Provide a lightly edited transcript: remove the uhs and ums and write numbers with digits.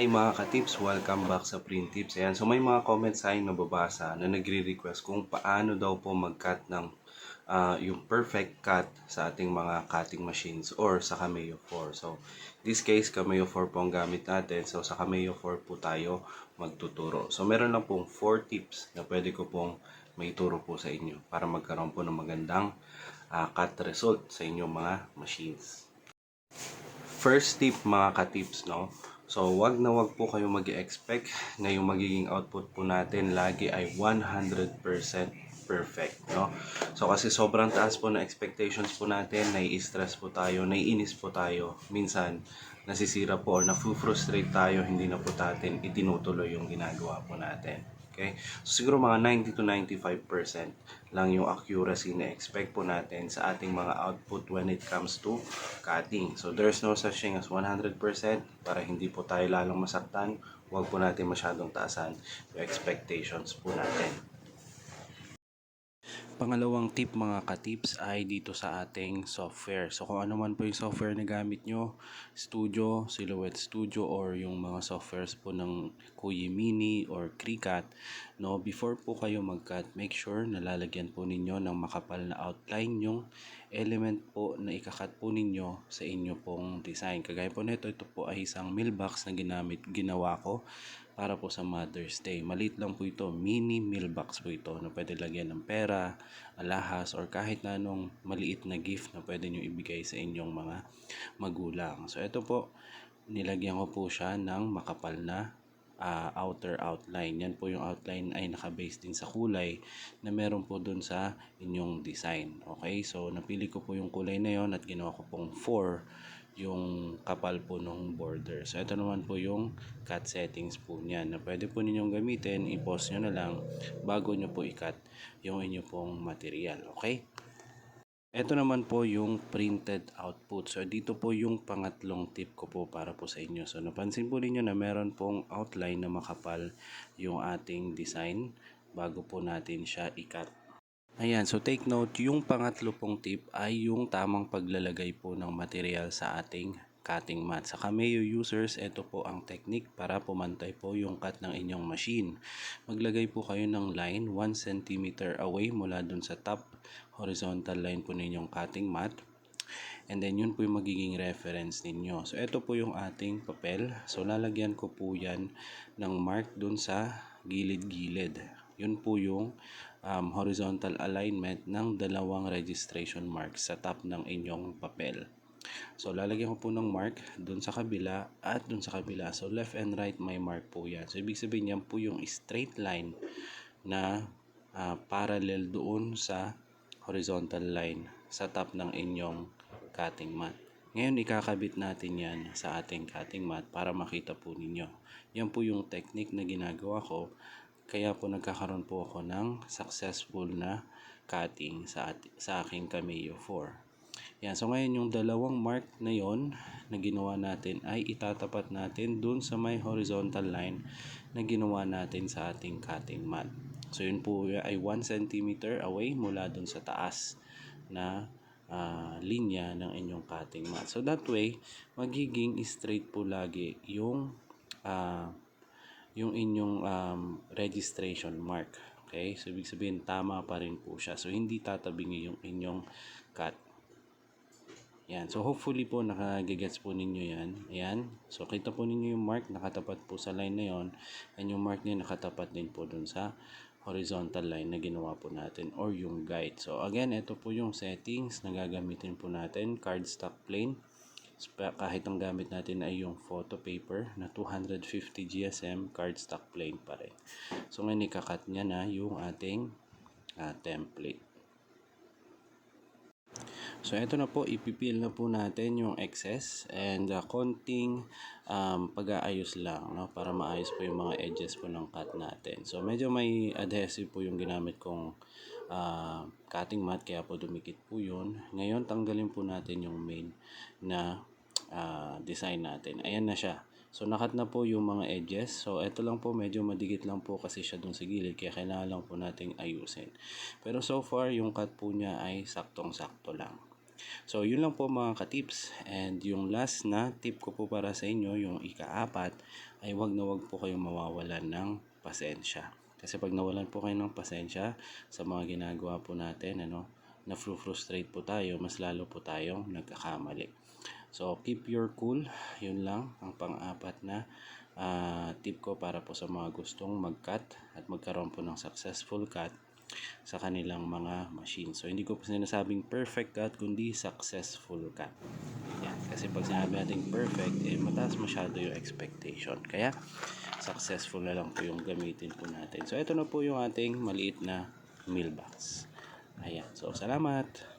Hi mga ka-tips, welcome back sa Print Tips. Ayan, so may mga comments sa akin nababasa na nagre-request kung paano daw po mag-cut ng yung perfect cut sa ating mga cutting machines or sa Cameo 4. So, this case, Cameo 4 po ang gamit natin. So, sa Cameo 4 po tayo magtuturo. So, meron lang pong 4 tips na pwede ko pong maituro po sa inyo para magkaroon po ng magandang cut result sa inyong mga machines. First tip mga ka-tips, no? So, wag na wag po kayo mag-expect na yung magiging output po natin lagi ay 100% perfect, no? So, kasi sobrang taas po na expectations po natin, nai-stress po tayo, naiinis po tayo. Minsan, nasisira po or na-frustrate tayo, hindi na po natin itinutuloy yung ginagawa po natin. Okay? So, siguro mga 90 to 95% lang yung accuracy na expect po natin sa ating mga output when it comes to cutting. So, there's no such thing as 100% para hindi po tayo lalong masaktan. Huwag po natin masyadong taasan yung expectations po natin. Pangalawang tip mga ka-tips ay dito sa ating software. So kung ano man po yung software na gamit nyo, Studio, Silhouette Studio, or yung mga softwares po ng Kuyi Mini or Cricut, no, before po kayo mag-cut, make sure na lalagyan po ninyo ng makapal na outline yung element po na ikakat po ninyo sa inyo pong design. Kagaya po nito, ito po ay isang mailbox na ginawa ko para po sa Mother's Day. Maliit lang po ito, mini mailbox po ito na pwede lagyan ng pera, alahas, or kahit na anong maliit na gift na pwede nyo ibigay sa inyong mga magulang. So ito po, nilagyan ko po siya ng makapal na outer outline. Yan po yung outline ay nakabase din sa kulay na meron po dun sa inyong design. Okay, so napili ko po yung kulay na yon at ginawa ko pong 4 yung kapal po ng border. So ito naman po yung cut settings po niyan na pwede po ninyong gamitin, i-pause nyo na lang bago nyo po i-cut yung inyo pong material. Okay? Ito naman po yung printed output. So dito po yung pangatlong tip ko po para po sa inyo. So napansin po ninyo na meron pong outline na makapal yung ating design bago po natin siya i-cut. Ayan, so take note, yung pangatlo pong tip ay yung tamang paglalagay po ng material sa ating cutting mat. Sa Cameo users, ito po ang technique para pumantay po yung cut ng inyong machine. Maglagay po kayo ng line 1 cm away mula dun sa top horizontal line po ninyong cutting mat. And then yun po yung magiging reference ninyo. So ito po yung ating papel. So lalagyan ko po yan ng mark dun sa gilid-gilid. Yun po yung horizontal alignment ng dalawang registration marks sa top ng inyong papel. So lalagyan ko po ng mark dun sa kabila at dun sa kabila. So left and right may mark po yan. So ibig sabihin yan po yung straight line na parallel doon sa horizontal line sa top ng inyong cutting mat. Ngayon ikakabit natin yan sa ating cutting mat para makita po ninyo. Yan po yung technique na ginagawa ko. Kaya po nagkakaroon po ako ng successful na cutting sa aking Cameo 4. Yan, so ngayon yung dalawang mark na yon na ginawa natin ay itatapat natin dun sa may horizontal line na ginawa natin sa ating cutting mat. So yun po ay 1 cm away mula dun sa taas na linya ng inyong cutting mat. So that way, magiging straight po lagi yung inyong registration mark. Okay? So, ibig sabihin, tama pa rin po siya. So, hindi tatabingi yung inyong cut. Yan. So, hopefully po, nakagigets po ninyo yan. Ayan. So, kita po ninyo yung mark, nakatapat po sa line na yon. And yung mark niya nakatapat din po dun sa horizontal line na ginawa po natin or yung guide. So, again, ito po yung settings na gagamitin po natin. Cardstock plane. Kahit ang gamit natin ay yung photo paper na 250 GSM cardstock plain pa rin. So ngayon ikakat niya na yung ating template. So ito na po, ipipil na po natin yung excess and konting pag-aayos lang, no, para maayos po yung mga edges po ng cut natin. So medyo may adhesive po yung ginamit kong cutting mat kaya po dumikit po yun. Ngayon tanggalin po natin yung main na design natin. Ayan na siya. So nakat na po yung mga edges. So ito lang po, medyo madikit lang po kasi siya dun sa gilid kaya kailangan lang po nating ayusin. Pero so far yung cut po niya ay saktong-sakto lang. So, yun lang po mga ka-tips. And yung last na tip ko po para sa inyo, yung ika-apat, ay wag na wag po kayong mawawalan ng pasensya. Kasi pag nawalan po kayo ng pasensya sa mga ginagawa po natin, na-frustrate po tayo, mas lalo po tayong nagkakamali. So, keep your cool. Yun lang ang pang-apat na tip ko para po sa mga gustong mag-cut at magkaroon po ng successful cut sa kanilang mga machine. So, hindi ko po sinasabing perfect cut, kundi successful cut. Yan. Kasi pag sinabi natin perfect, mataas masyado yung expectation. Kaya, successful na lang po yung gamitin po natin. So, ito na po yung ating maliit na mailbox. Ayan. So, salamat!